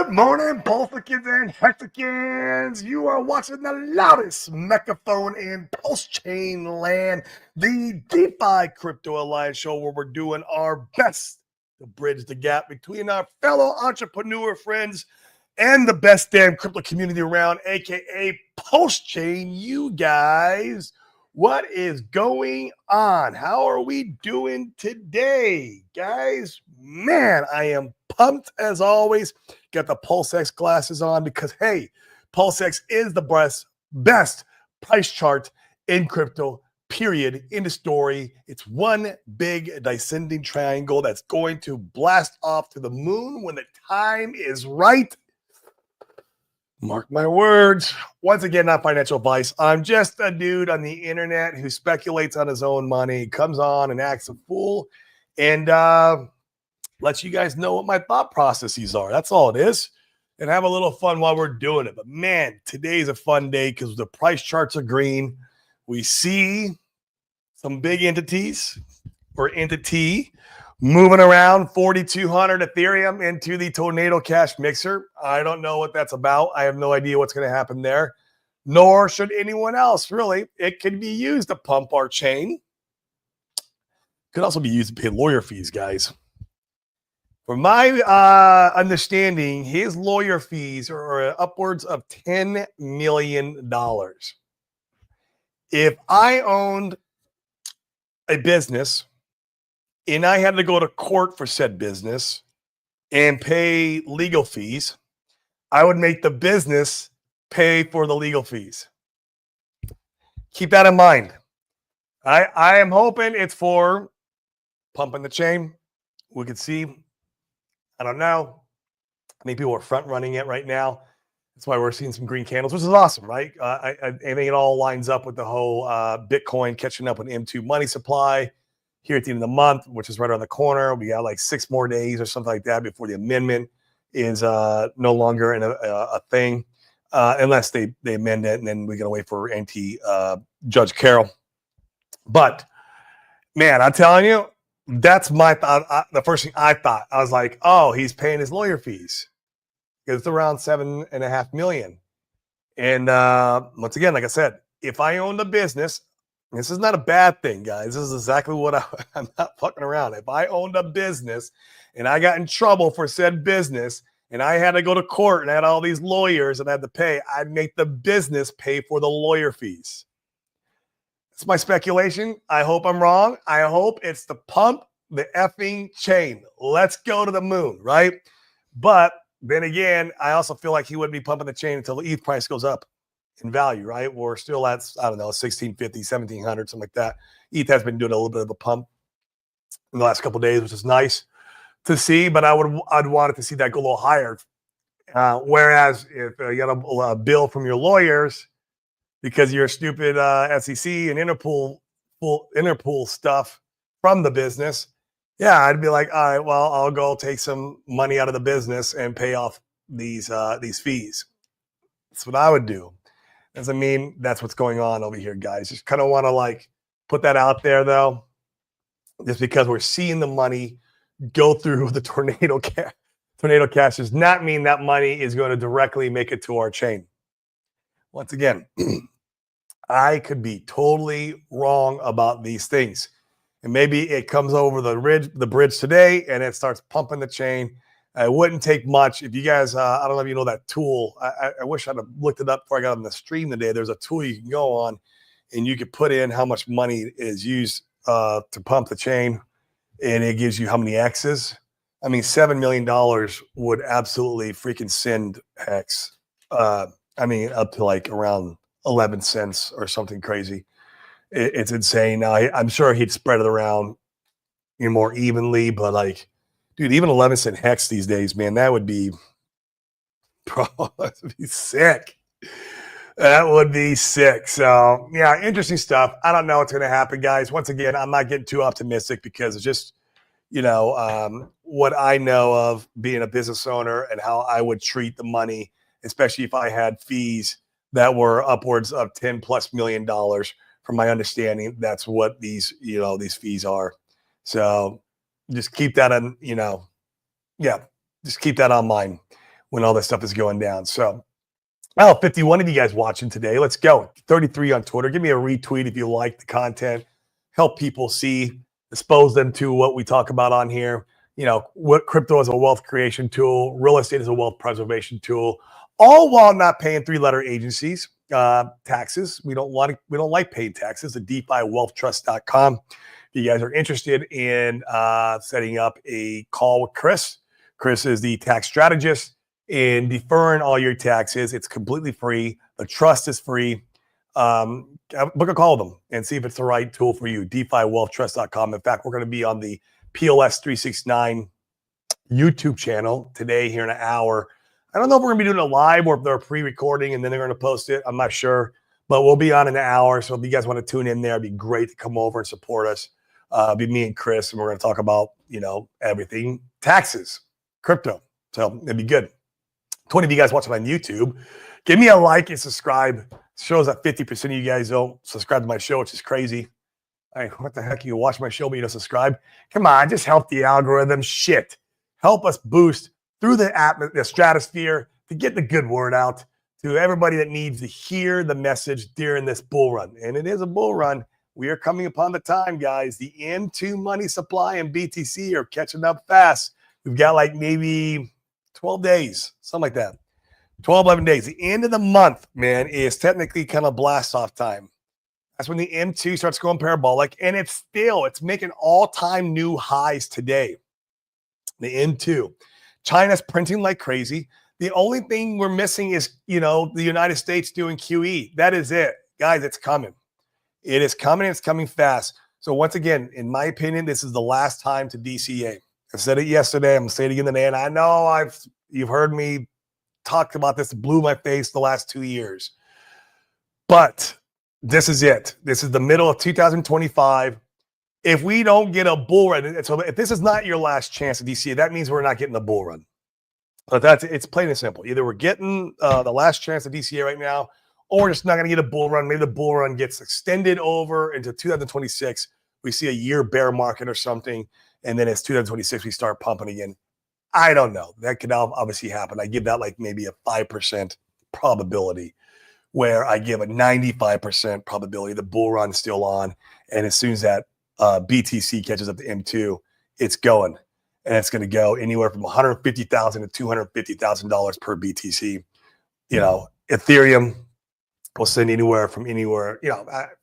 Good morning, Bolsicans and Hexicans. You are watching the loudest megaphone in post-chain land, the DeFi Crypto Alliance show, where we're doing our best to bridge the gap between our fellow entrepreneur friends and the best damn crypto community around, aka post-chain. You guys, what is going on? How are we doing today, guys? Man, I am pumped as always. Got the PulseX glasses on because, hey, PulseX is the best price chart in crypto, period. In the story, it's one big descending triangle that's going to blast off to the moon when the time is right. Mark my words. Once again, not financial advice. I'm just a dude on the internet who speculates on his own money, comes on and acts a fool, and lets you guys know what my thought processes are. That's all it is. And have a little fun while we're doing it. But man, today's a fun day because the price charts are green. We see some big entities or entity moving around 4,200 Ethereum into the Tornado Cash mixer. I don't know what that's about. I have no idea what's going to happen there, nor should anyone else, really. It could be used to pump our chain. Could also be used to pay lawyer fees, guys. From my understanding, his lawyer fees are upwards of $10 million. If I owned a business and I had to go to court for said business and pay legal fees, I would make the business pay for the legal fees. Keep that in mind. I am hoping it's for pumping the chain. We could see. I don't know. I think people are front running it right now. That's why we're seeing some green candles, which is awesome, right? I think it all lines up with the whole Bitcoin catching up with M2 money supply here at the end of the month, which is right around the corner. We got like 6 more days or something like that before the amendment is no longer a thing, unless they amend it, and then we're gonna wait for Judge Carroll. But man, I'm telling you, that's my thought. The first thing I thought, I was like, oh, he's paying his lawyer fees. It's around $7.5 million. And once again, like I said, if I owned a business, this is not a bad thing, guys. This is exactly what I'm not fucking around. If I owned a business and I got in trouble for said business and I had to go to court and I had all these lawyers and I had to pay, I'd make the business pay for the lawyer fees. It's my speculation. I hope I'm wrong. I hope it's to pump the effing chain. Let's go to the moon, right? But then again, I also feel like he wouldn't be pumping the chain until the ETH price goes up in value, right? We're still at, I don't know, 1,650, 1,700, something like that. ETH has been doing a little bit of a pump in the last couple of days, which is nice to see, but I'd want it to see that go a little higher. Whereas if you got a bill from your lawyers because you're stupid SEC and Interpol stuff from the business, yeah, I'd be like, all right, well, I'll go take some money out of the business and pay off these fees. That's what I would do. Doesn't mean that's what's going on over here, guys. Just kind of want to like put that out there, though, just because we're seeing the money go through the Tornado Cash does not mean that money is going to directly make it to our chain. Once again, I could be totally wrong about these things. And maybe it comes over the bridge today and it starts pumping the chain. It wouldn't take much. If you guys, I don't know if you know that tool. I wish I'd have looked it up before I got on the stream today. There's a tool you can go on and you could put in how much money is used to pump the chain, and it gives you how many X's. I mean, $7 million would absolutely freaking send X. Up to like around 11 cents or something crazy. It's insane. Now, I'm sure he'd spread it around more evenly, but like, dude, even 11-cent hex these days, man, that would be, that would be sick. That would be sick. So, yeah, interesting stuff. I don't know what's going to happen, guys. Once again, I'm not getting too optimistic because it's just, what I know of being a business owner and how I would treat the money, especially if I had fees that were upwards of $10+ million. From my understanding, that's what these fees are. So just keep that on, just keep that on mind when all this stuff is going down. So, 51 of you guys watching today. Let's go. 33 on Twitter. Give me a retweet if you like the content. Help people see, expose them to what we talk about on here. What crypto is a wealth creation tool, real estate is a wealth preservation tool, all while not paying three-letter agencies taxes. We don't like paying taxes. The DeFiWealthTrust.com. If you guys are interested in setting up a call with Chris is the tax strategist in deferring all your taxes. It's completely free. The trust is free. Book a call with them and see if it's the right tool for you. DeFiWealthTrust.com. In fact, we're going to be on the PLS 369 YouTube channel today here in an hour. I don't know if we're going to be doing it live or if they're pre-recording and then they're going to post it. I'm not sure, but we'll be on in an hour. So if you guys want to tune in there, it'd be great to come over and support us. Be me and Chris, and we're going to talk about, everything taxes, crypto. So it'd be good. 20 of you guys watching on YouTube, give me a like and subscribe. It shows that 50% of you guys don't subscribe to my show, which is crazy. What the heck? You watch my show, but you don't subscribe? Come on, just help the algorithm. Shit. Help us boost through the stratosphere to get the good word out to everybody that needs to hear the message during this bull run. And it is a bull run. We are coming upon the time, guys. The M2 money supply and BTC are catching up fast. We've got like maybe 12 days, something like that. 12, 11 days. The end of the month, man, is technically kind of blast off time. That's when the M2 starts going parabolic, and it's making all-time new highs today. The M2. China's printing like crazy. The only thing we're missing is, the United States doing QE. That is it. Guys, it's coming. It is coming. It's coming fast. So once again, in my opinion, this is the last time to DCA. I said it yesterday. I'm going to say it again today. And I know you've heard me talk about this. It blew my face the last 2 years. But this is it. This is the middle of 2025. If we don't get a bull run, so if this is not your last chance at DCA, that means we're not getting the bull run. But it's plain and simple. Either we're getting the last chance at DCA right now, or we're just not going to get a bull run. Maybe the bull run gets extended over into 2026. We see a year bear market or something, and then it's 2026 we start pumping again. I don't know. That could obviously happen. I give that like maybe a 5% probability, where I give a 95% probability the bull run is still on. And as soon as that BTC catches up to M2, it's going. And it's going to go anywhere from $150,000 to $250,000 per BTC. Ethereum will send anywhere,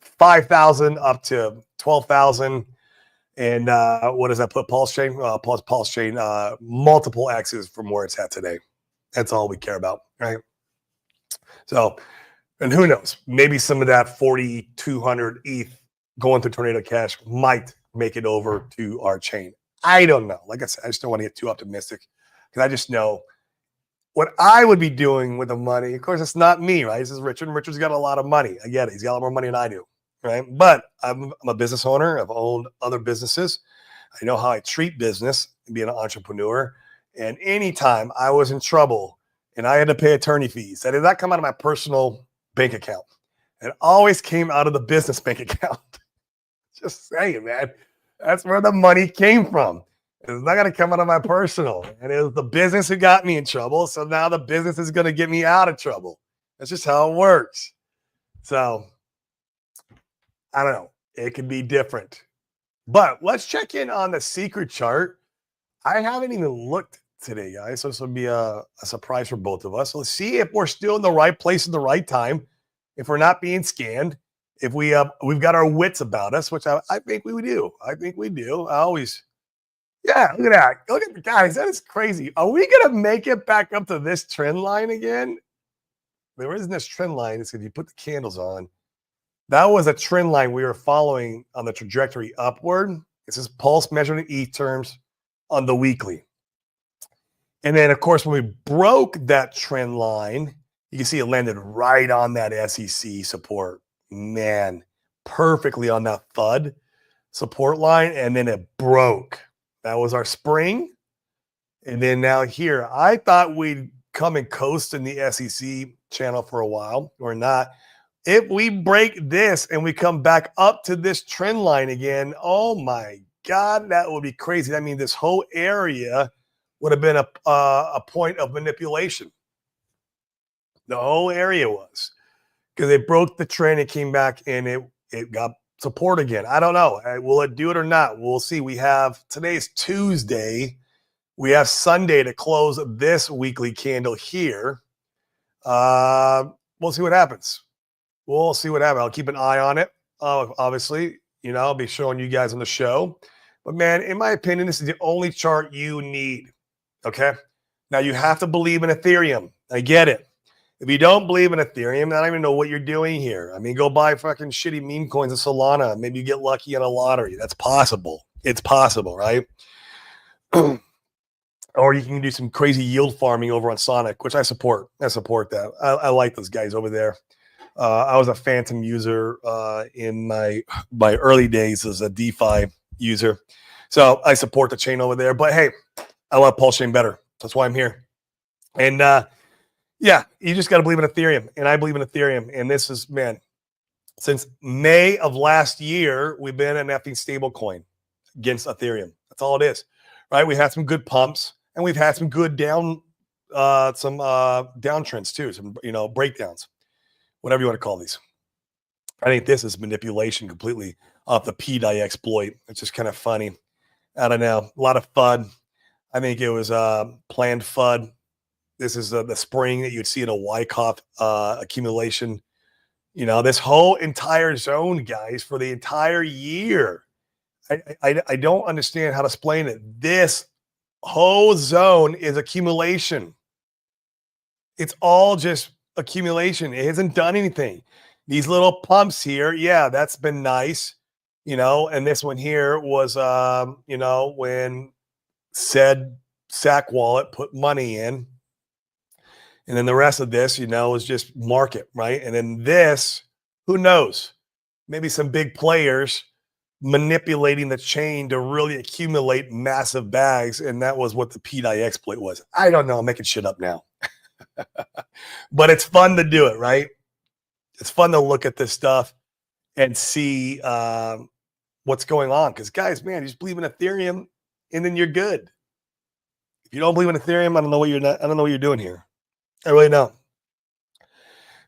5,000 up to 12,000. And what does that put Pulse Chain? Pulse Chain, multiple X's from where it's at today. That's all we care about, right? So, and who knows? Maybe some of that 4,200 ETH going through Tornado Cash might make it over to our chain. I don't know. Like I said, I just don't want to get too optimistic because I just know what I would be doing with the money. Of course, it's not me, right? This is Richard. Richard's got a lot of money. I get it. He's got a lot more money than I do, right? But I'm a business owner. I've owned other businesses. I know how I treat business and being an entrepreneur. And anytime I was in trouble and I had to pay attorney fees, that did not come out of my personal bank account. It always came out of the business bank account. Just saying, man. That's where the money came from. It's not going to come out of my personal. And it was the business who got me in trouble. So now the business is going to get me out of trouble. That's just how it works. So I don't know. It could be different. But let's check in on the secret chart. I haven't even looked today, guys. So this will be a surprise for both of us. So let's see if we're still in the right place at the right time. If we're not being scanned. If we've got our wits about us, which I think we do. I think we do. Look at that. Look at the guys. That is crazy. Are we going to make it back up to this trend line again? There isn't this trend line. It's if you put the candles on. That was a trend line we were following on the trajectory upward. This is pulse measured in ETH terms on the weekly. And then, of course, when we broke that trend line, you can see it landed right on that SEC support. Man, perfectly on that FUD support line, and then it broke. That was our spring. And then now here, I thought we'd come and coast in the SEC channel for a while. We're not. If we break this and we come back up to this trend line again, oh my God, that would be crazy. I mean, this whole area would have been a point of manipulation. The whole area was, because they broke the trend. It came back and it got support again. I don't know. Will it do it or not? We'll see. We have today's Tuesday. We have Sunday to close this weekly candle here. We'll see what happens. We'll see what happens. I'll keep an eye on it. Obviously, I'll be showing you guys on the show. But man, in my opinion, this is the only chart you need. Okay. Now you have to believe in Ethereum. I get it. If you don't believe in Ethereum, I don't even know what you're doing here. I mean, go buy fucking shitty meme coins of Solana. Maybe you get lucky in a lottery. That's possible. It's possible, right? Or you can do some crazy yield farming over on Sonic, which I support. I support that. I like those guys over there. I was a Phantom user in my early days as a DeFi user. So I support the chain over there. But hey, I love Pulse Chain better. That's why I'm here. And yeah, you just got to believe in Ethereum. And I believe in Ethereum. And this is, man, since May of last year, we've been an effing stable coin against Ethereum. That's all it is, right? We had some good pumps and we've had some good downtrends too, some, breakdowns, whatever you want to call these. I think this is manipulation completely off the PRIMED exploit. It's just kind of funny. I don't know. A lot of FUD. I think it was planned FUD. This is the spring that you'd see in a Wyckoff accumulation. This whole entire zone, guys, for the entire year. I don't understand how to explain it. This whole zone is accumulation. It's all just accumulation. It hasn't done anything. These little pumps here, yeah, that's been nice. And this one here was, when said Sack Wallet put money in. And then the rest of this, is just market, right? And then this, who knows? Maybe some big players manipulating the chain to really accumulate massive bags. And that was what the PRIMED exploit was. I don't know. I'm making shit up now. But it's fun to do it, right? It's fun to look at this stuff and see what's going on. Because, guys, man, you just believe in Ethereum and then you're good. If you don't believe in Ethereum, I don't know what you're doing here. I really don't.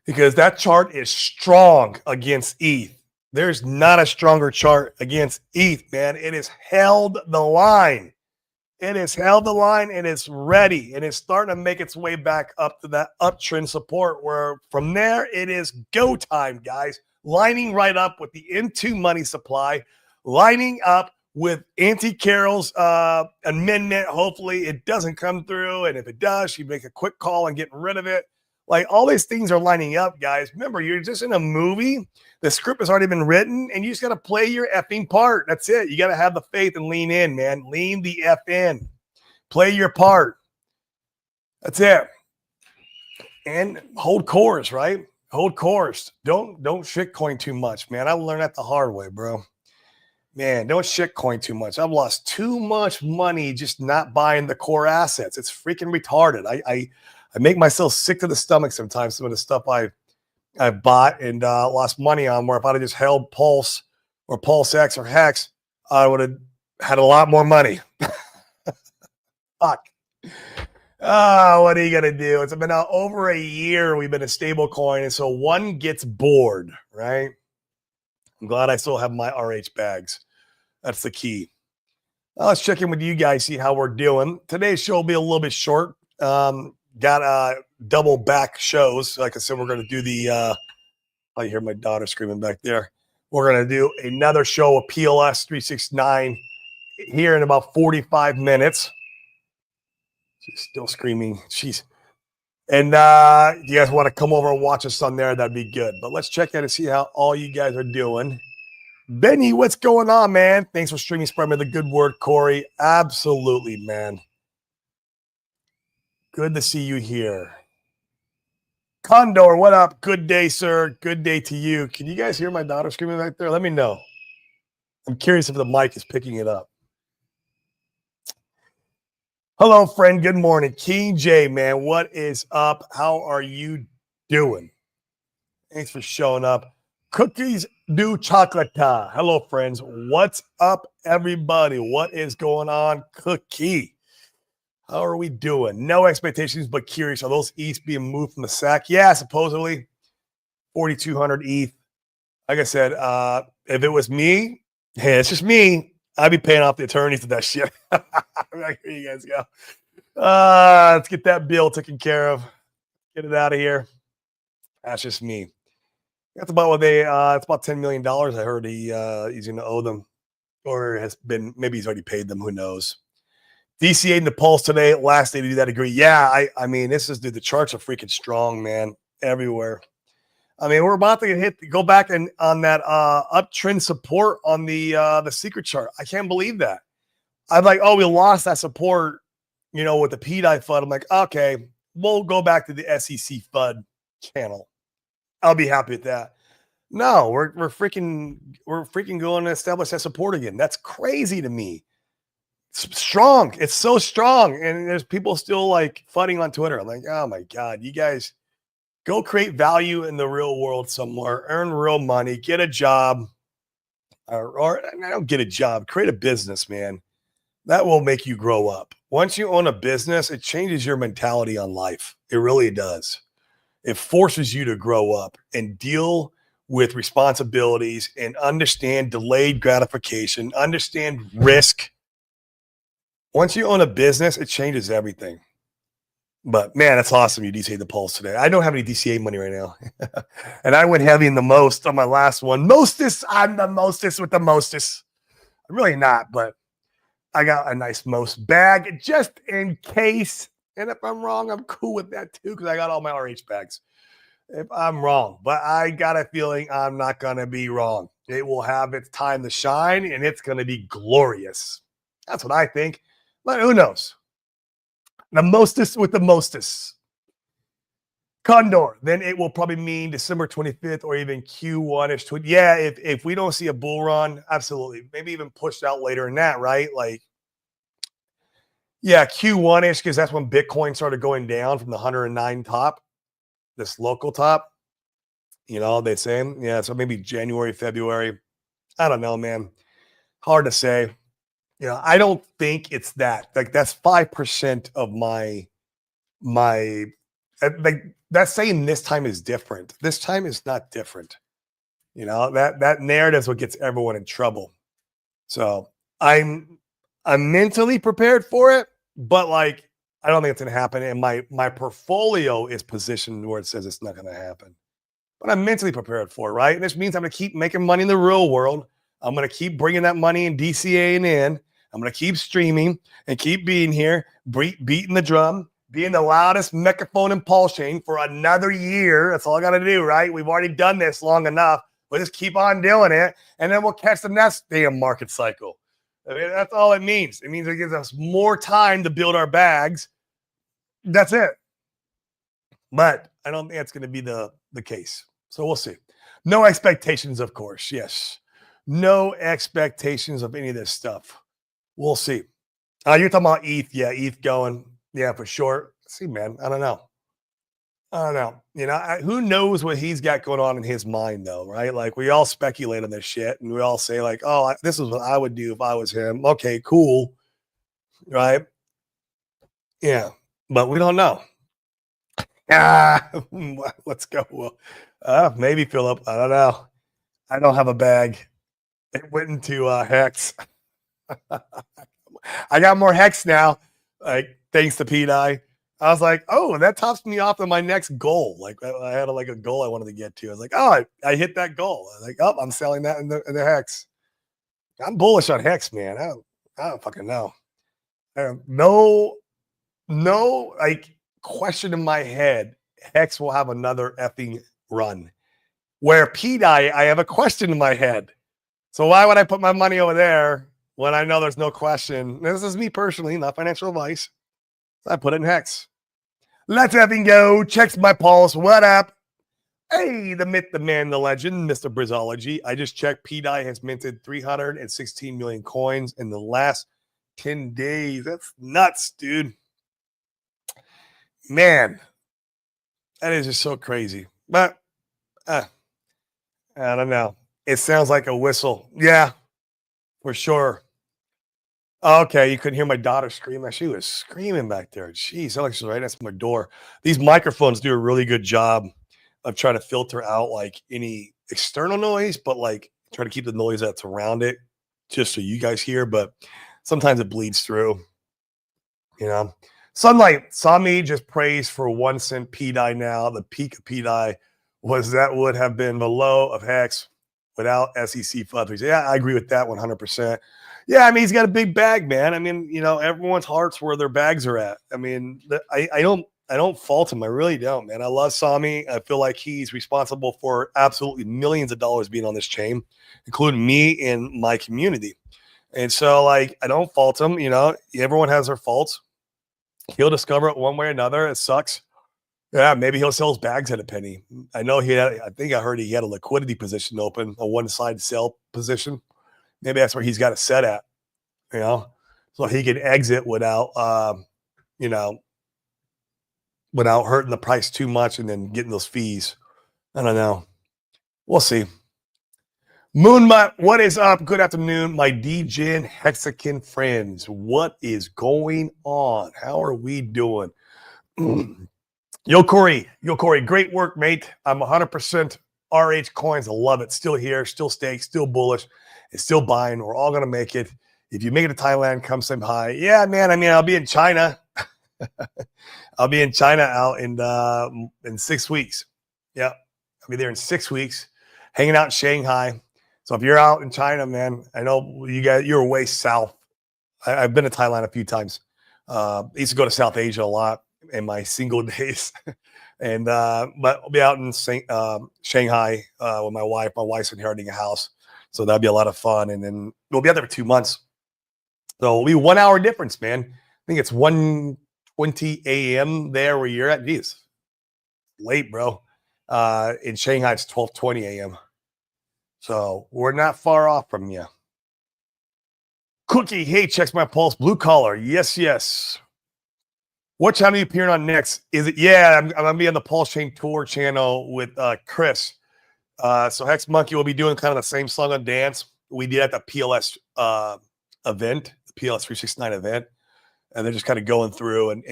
Because that chart is strong against ETH. There's not a stronger chart against ETH, man. It has held the line. It has held the line and it's ready. And it's starting to make its way back up to that uptrend support where from there it is go time, guys. Lining right up with the N2 money supply, lining up with Auntie Carol's amendment. Hopefully it doesn't come through. And if it does, she make a quick call on getting rid of it. Like all these things are lining up, guys. Remember, you're just in a movie. The script has already been written and you just got to play your effing part. That's it. You got to have the faith and lean in, man. Lean the F in. Play your part. That's it. And hold course, right? Hold course. Don't shitcoin too much, man. I learned that the hard way, bro. Man, don't shitcoin too much. I've lost too much money just not buying the core assets. It's freaking retarded. I make myself sick to the stomach sometimes. Some of the stuff I've bought and lost money on. Where if I'd have just held Pulse or Pulse X or Hex, I would have had a lot more money. Fuck. Oh, what are you gonna do? It's been over a year. We've been a stable coin, and so one gets bored, right? I'm glad I still have my RH bags. That's the key. Let's check in with you guys, see how we're doing. Today's show will be a little bit short. Got double back shows. Like I said, we're going to do the, I hear my daughter screaming back there. We're going to do another show of PLS 369 here in about 45 minutes. She's still screaming. And you guys want to come over and watch us on there, that'd be good. But let's check in and see how all you guys are doing. Benny, what's going on, man? Thanks for streaming, spreading the good word, Corey. Absolutely, man. Good to see you here. Condor, what up? Good day, sir. Good day to you. Can you guys hear my daughter screaming back there? Let me know. I'm curious if the mic is picking it up. Hello, friend. Good morning. King J, man. What is up? How are you doing? Thanks for showing up. Cookies do chocolata. Hello, friends. What's up, everybody? What is going on? Cookie. How are we doing? No expectations, but curious. Are those ETH being moved from the SAC? Yeah, supposedly 4,200 ETH. Like I said, if it was me, hey, it's just me. I'd be paying off the attorneys to that shit. Like, here you guys go. Let's get that bill taken care of. Get it out of here. That's just me. That's about what they. It's about $10 million. I heard he's going to owe them, or has been. Maybe he's already paid them. Who knows? DCA in the pulse today. Last day to do that. Agree. Yeah. I mean, this is dude. The charts are freaking strong, man. Everywhere. I mean, we're about to go back and on that uptrend support on the secret chart. I can't believe that. I'm like, oh, we lost that support, with the PDI FUD. I'm like, okay, we'll go back to the SEC FUD channel. I'll be happy with that. No, we're freaking going to establish that support again. That's crazy to me. It's strong. It's so strong. And there's people still like FUDing on Twitter. I'm like, oh my God, you guys go create value in the real world somewhere, earn real money, get a job, or I don't get a job, create a business, man. That will make you grow up. Once you own a business, it changes your mentality on life. It really does. It forces you to grow up and deal with responsibilities and understand delayed gratification, understand risk. Once you own a business, it changes everything. But man, that's awesome. You DCA the pulse today. I don't have any DCA money right now. And I went heavy in the most on my last one. Mostest, I'm the mostest with the mostest. I'm really not, but I got a nice most bag just in case. And if I'm wrong, I'm cool with that too, because I got all my RH bags. If I'm wrong, but I got a feeling I'm not going to be wrong. It will have its time to shine and it's going to be glorious. That's what I think. But who knows? The mostest with the mostest. Condor, then it will probably mean December 25th or even Q1-ish. Yeah, if we don't see a bull run, absolutely. Maybe even pushed out later than that, right? Like, yeah, Q1-ish, because that's when Bitcoin started going down from the 109 top, this local top. They say, yeah, so maybe January, February. I don't know, man. Hard to say. I don't think it's that. Like, that's 5% of my like, that's saying this time is different. This time is not different. That narrative is what gets everyone in trouble. So I'm mentally prepared for it, but like, I don't think it's going to happen. And my portfolio is positioned where it says it's not going to happen, but I'm mentally prepared for it. Right. And this means I'm going to keep making money in the real world. I'm going to keep bringing that money in DCAing in. I'm going to keep streaming and keep being here, beating the drum, being the loudest megaphone and pulse chain for another year. That's all I got to do, right? We've already done this long enough. We'll just keep on doing it, and then we'll catch the next damn market cycle. I mean, that's all it means. It means it gives us more time to build our bags. That's it. But I don't think that's going to be the case. So we'll see. No expectations, of course. Yes. No expectations of any of this stuff. We'll see. You're talking about ETH. Yeah, ETH going. Yeah, for sure. See, man, I don't know. Who knows what he's got going on in his mind, though, right? Like, we all speculate on this shit, and we all say, like, oh, this is what I would do if I was him. Okay, cool. Right? Yeah, but we don't know. Let's go. Maybe Philip. I don't know. I don't have a bag. It went into Hex. I got more Hex now, like, thanks to PDI. I was like, oh, that tops me off on my next goal. Like, I had a goal I wanted to get to. I was like, oh, I hit that goal. I was like, oh, I'm selling that in the Hex. I'm bullish on Hex, man. I don't fucking know. No, like, question in my head. Hex will have another effing run. Where PDI, I have a question in my head. So why would I put my money over there when I know there's no question? This is me personally, not financial advice. So I put it in Hex. Let's effing go. Checks my pulse. What up? Hey, the myth, the man, the legend, Mr. Brizology. I just checked. PDI has minted 316 million coins in the last 10 days. That's nuts, dude. Man, that is just so crazy. But I don't know. It sounds like a whistle. Yeah, for sure. Okay, you couldn't hear my daughter screaming. She was screaming back there. Jeez, sounded like she's right next to my door. These microphones do a really good job of trying to filter out like any external noise, but like try to keep the noise that's around it just so you guys hear. But sometimes it bleeds through, you know. Sunlight saw me just praise for 1 cent PDI now. The peak of PDI was that would have been the low of Hex without SEC funds. Yeah, I agree with that 100%. Yeah, I mean, he's got a big bag, man. I mean, everyone's heart's where their bags are at. I mean, I don't fault him. I really don't, man. I love Sami. I feel like he's responsible for absolutely millions of dollars being on this chain, including me and my community. And so, like, I don't fault him. Everyone has their faults. He'll discover it one way or another. It sucks. Yeah, maybe he'll sell his bags at a penny. I know I think I heard he had a liquidity position open, a one-side sell position. Maybe that's where he's got it set at, so he can exit you know, without hurting the price too much and then getting those fees. I don't know. We'll see. Moonmut, what is up? Good afternoon, my DGen Hexakin friends. What is going on? How are we doing? Yo, Corey, great work, mate. I'm 100% RH coins. I love it. Still here, still staked, still bullish, and still buying. We're all going to make it. If you make it to Thailand, come say hi. Yeah, man. I mean, I'll be in China. I'll be in China out in 6 weeks. Yeah, I'll be there in 6 weeks, hanging out in Shanghai. So if you're out in China, man, I know you're way south. I've been to Thailand a few times. I used to go to South Asia a lot in my single days. But I'll be out in Shanghai with my wife. My wife's inheriting a house. So that'll be a lot of fun. And then we'll be out there for 2 months. So it'll be 1 hour difference, man. I think it's 1:20 a.m. there where you're at. Geez, late, bro. In Shanghai, it's 12:20 a.m. So we're not far off from you. Cookie, hey, checks my pulse. Blue collar. Yes. What channel are you appearing on next? Is it? Yeah, I'm going to be on the Pulse Chain Tour channel with Chris. So Hex Monkey will be doing kind of the same song and dance we did at the PLS event, the PLS 369 event. And they're just kind of going through and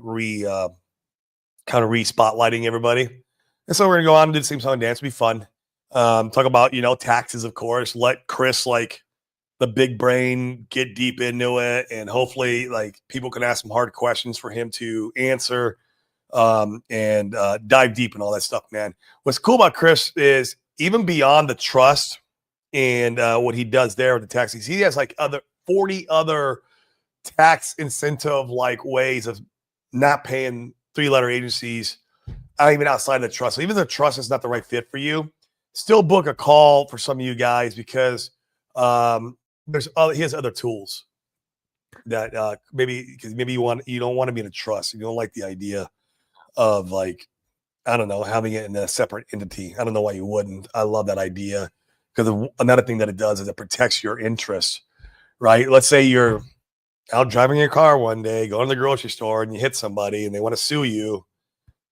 re-spotlighting everybody. And so we're going to go on and do the same song and dance. It'll be fun. Talk about, taxes, of course. Let Chris, like, the big brain, get deep into it, and hopefully like people can ask some hard questions for him to answer and dive deep and all that stuff, man. What's cool about Chris is even beyond the trust and what he does there with the taxis, he has like 40 other tax incentive like ways of not paying 3-letter agencies, even outside of the trust. So even if the trust is not the right fit for you, still book a call for some of you guys because he has other tools that maybe you don't want to be in a trust. You don't like the idea of, like, I don't know, having it in a separate entity. I don't know why you wouldn't. I love that idea because another thing that it does is it protects your interests, right? Let's say you're out driving your car one day, going to the grocery store, and you hit somebody and they want to sue you.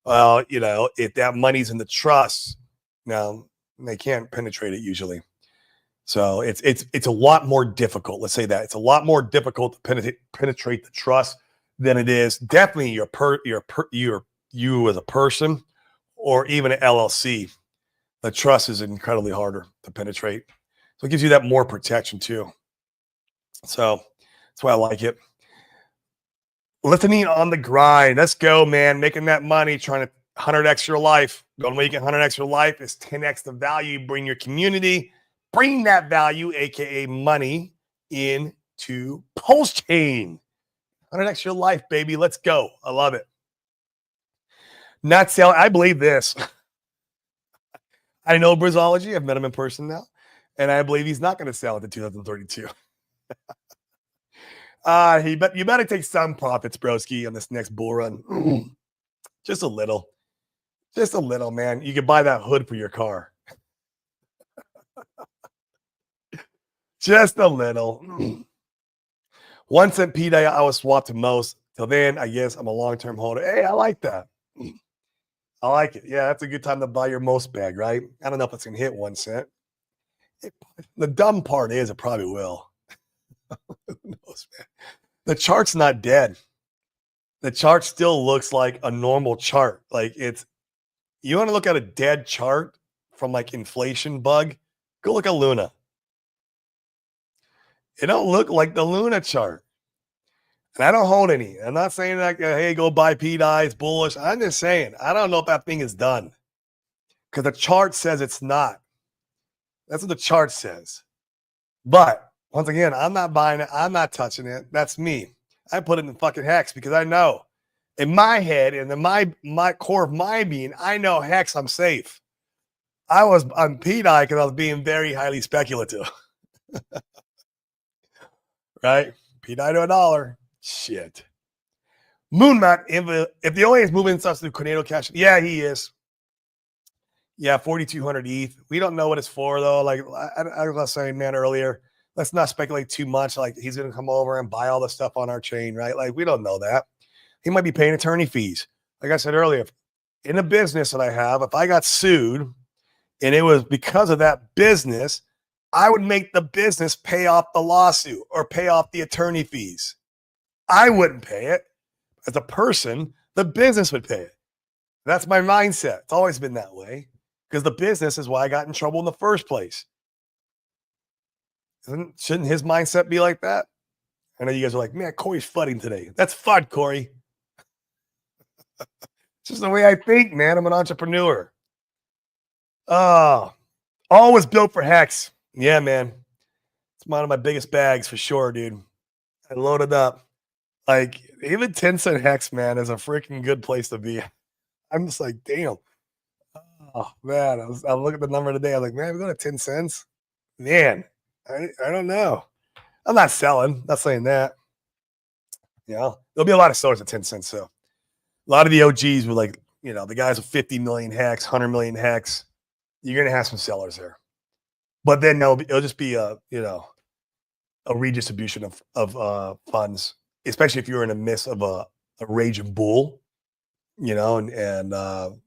Well, if that money's in the trust, now they can't penetrate it usually. So it's a lot more difficult. Let's say that it's a lot more difficult to penetrate the trust than it is definitely you as a person or even an LLC. The trust is incredibly harder to penetrate, so it gives you that more protection too. So that's why I like it. Listening on the grind. Let's go, man. Making that money, trying to 100x your life. Going to make it 100x your life is 10x the value. Bring your community. Bring that value, aka money, into Pulse Chain. 100x your life, baby. Let's go. I love it. Not selling. I believe this. I know Brizology. I've met him in person now, and I believe he's not going to sell it in 2032. You better take some profits, broski, on this next bull run. Just a little, man. You could buy that hood for your car. Just a little. 1 cent PDI, I was swapped to most. Till then, I guess I'm a long-term holder. Hey, I like that. I like it. Yeah, that's a good time to buy your most bag, right? I don't know if it's going to hit 1 cent. The dumb part is it probably will. Who knows, man? The chart's not dead. The chart still looks like a normal chart. Like you want to look at a dead chart from like inflation bug, go look at Luna. It don't look like the Luna chart. And I don't hold any. I'm not saying like, hey, go buy PDI, it's bullish. I'm just saying, I don't know if that thing is done. Because the chart says it's not. That's what the chart says. But once again, I'm not buying it. I'm not touching it. That's me. I put it in fucking Hex because I know in my head and in my core of my being, I know Hex, I'm safe. I was on PDI because I was being very highly speculative. Right? PDI to $1. Shit. Moonmat, if the only is moving stuff through Tornado Cash, yeah, he is. Yeah, 4,200 ETH. We don't know what it's for, though. Like I was saying, man, earlier, let's not speculate too much. Like he's going to come over and buy all the stuff on our chain, right? Like we don't know that. He might be paying attorney fees. Like I said earlier, in a business that I have, if I got sued and it was because of that business, I would make the business pay off the lawsuit or pay off the attorney fees. I wouldn't pay it. As a person, the business would pay it. That's my mindset. It's always been that way because the business is why I got in trouble in the first place. Shouldn't his mindset be like that? I know you guys are like, man, Corey's fudding today. That's FUD, Corey. It's just the way I think, man. I'm an entrepreneur. All was built for Hex. Yeah, man. It's one of my biggest bags for sure, dude. I loaded up. Like, even 10-cent Hex, man, is a freaking good place to be. I'm just like, damn. Oh, man. I look at the number today. I'm like, man, we go to 10 cents? Man, I don't know. I'm not selling. Not saying that. You know, there'll be a lot of sellers at 10 cents. So a lot of the OGs were like, you know, the guys with 50 million Hex, 100 million Hex. You're going to have some sellers there. But then it'll just be a redistribution of funds, especially if you're in the midst of a raging bull, you know, and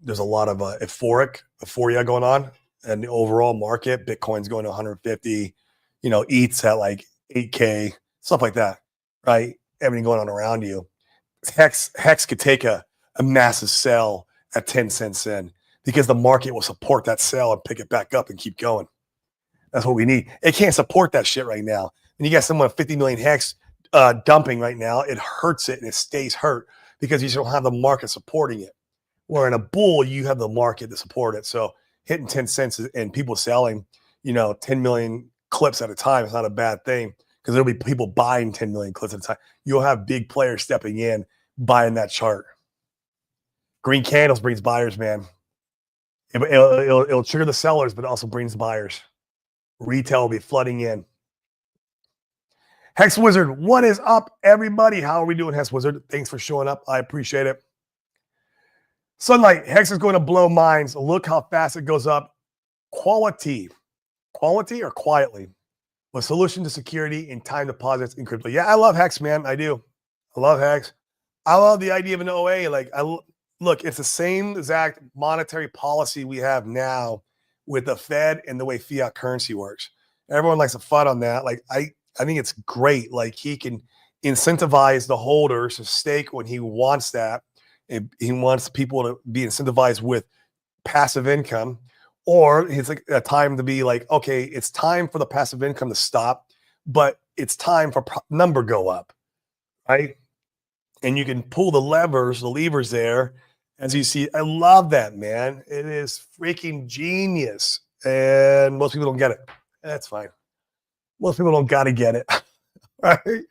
there's a lot of euphoria going on in the overall market. Bitcoin's going to 150, you know, ETH's at like 8K, stuff like that, right? Everything going on around you. Hex could take a massive sell at 10 cents in because the market will support that sell and pick it back up and keep going. That's what we need. It can't support that shit right now. And you got someone 50 million Hex dumping right now. It hurts it and it stays hurt because you don't have the market supporting it. Where in a bull, you have the market to support it. So hitting 10 cents and people selling, you know, 10 million clips at a time is not a bad thing because there'll be people buying 10 million clips at a time. You'll have big players stepping in, buying that chart. Green candles brings buyers, man. It'll trigger the sellers, but it also brings buyers. Retail will be flooding in. Hex Wizard, what is up, everybody? How are we doing, Hex Wizard? Thanks for showing up. I appreciate it. Sunlight, Hex is going to blow minds. Look how fast it goes up. Quality or quietly? A solution to security in time deposits in crypto. Yeah, I love Hex, man. I do. I love Hex. I love the idea of an OA. Like, look, it's the same exact monetary policy we have now with the Fed and the way fiat currency works. Everyone likes to FUD on that. Like, I think it's great. Like, he can incentivize the holders to stake when he wants that. And he wants people to be incentivized with passive income, or it's like a time to be like, okay, it's time for the passive income to stop, but it's time for number go up, right? And you can pull the levers there. As you see, I love that, man. It is freaking genius. And most people don't get it. That's fine. Most people don't got to get it, right?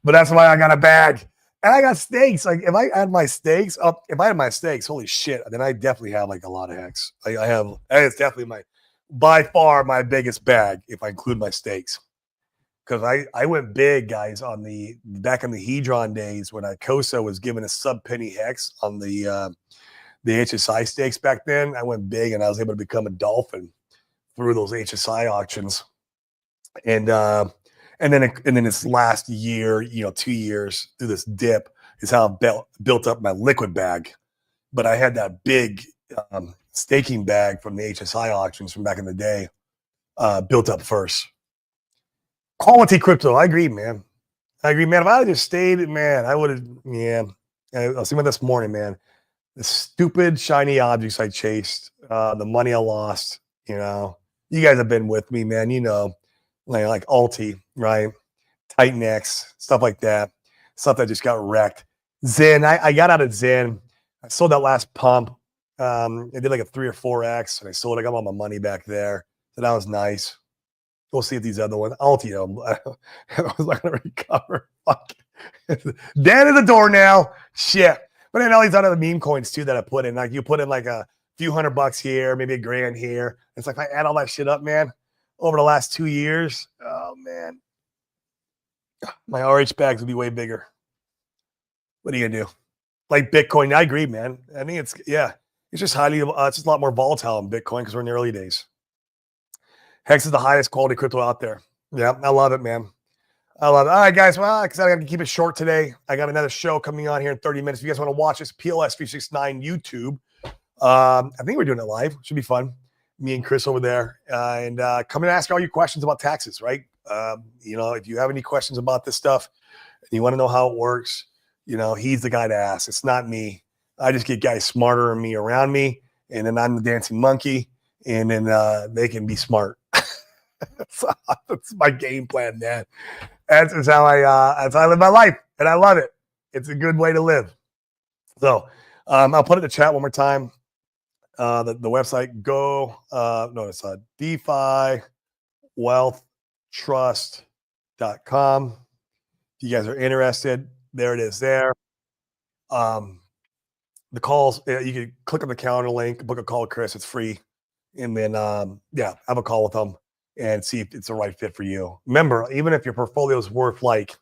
But that's why I got a bag. And I got stakes. Like, if I had my stakes, holy shit, then I definitely have like a lot of Hex. Like, it's definitely by far my biggest bag if I include my stakes. Because I went big, guys, back in the Hedron days when ICOSA was given a sub-penny Hex on the HSI stakes back then. I went big and I was able to become a dolphin through those HSI auctions. And then this last year, 2 years through this dip is how I built up my liquid bag. But I had that big staking bag from the HSI auctions from back in the day built up first. Quality crypto. I agree, man. I agree, man. If I had just stayed, man, I would have, yeah. I was thinking about this morning, man. The stupid shiny objects I chased, the money I lost, you know. You guys have been with me, man. You know, like Alti, right? Titan X, stuff like that. Stuff that just got wrecked. Zen, I got out of Zen. I sold that last pump. I did like a 3 or 4X and I sold it. I got all my money back there. So that was nice. We'll see if these other ones, Alti, you know, I was not going to recover. Fuck. Dead at the door now. Shit. But then all these other meme coins too that I put in. Like you put in like a few $100 here, maybe $1,000 here. It's like if I add all that shit up, man, over the last 2 years, oh man, my RH bags would be way bigger. What are you gonna do? Like Bitcoin, I agree, man. I think it's it's just highly, it's just a lot more volatile in Bitcoin because we're in the early days. Hex is the highest quality crypto out there. Yeah, I love it, man. I love it. All right, guys. Well, because I got to keep it short today. I got another show coming on here in 30 minutes. If you guys want to watch this, PLS 369 YouTube. I think we're doing it live. Should be fun. Me and Chris over there. And come and ask all your questions about taxes, right? You know, if you have any questions about this stuff and you want to know how it works, you know, he's the guy to ask. It's not me. I just get guys smarter than me around me. And then I'm the dancing monkey. And then they can be smart. That's my game plan, man. That's how I live my life, and I love it. It's a good way to live. So I'll put it in the chat one more time. The website it's DeFi Wealth Trust.com. If you guys are interested, there it is there. The calls, you can click on the calendar link, book a call with Chris. It's free. And then, have a call with them and see if it's the right fit for you. Remember, even if your portfolio is worth like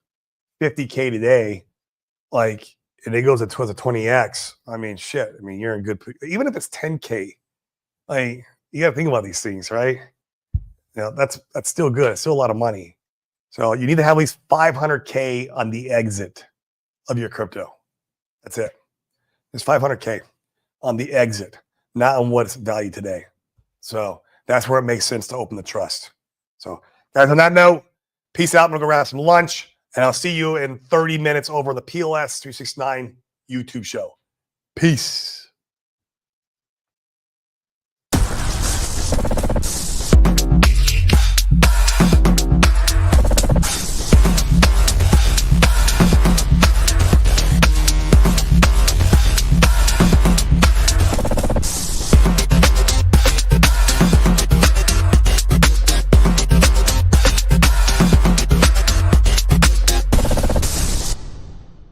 50K today, like, and it goes towards a 20X, I mean, shit. I mean, you're in good, even if it's 10K, like, you got to think about these things, right? You know, that's still good. It's still a lot of money. So you need to have at least 500K on the exit of your crypto. That's it. There's 500K on the exit, not on what it's valued today. So that's where it makes sense to open the trust. So, guys, on that note, peace out. I'm going to go grab some lunch, and I'll see you in 30 minutes over the PLS 369 YouTube show. Peace.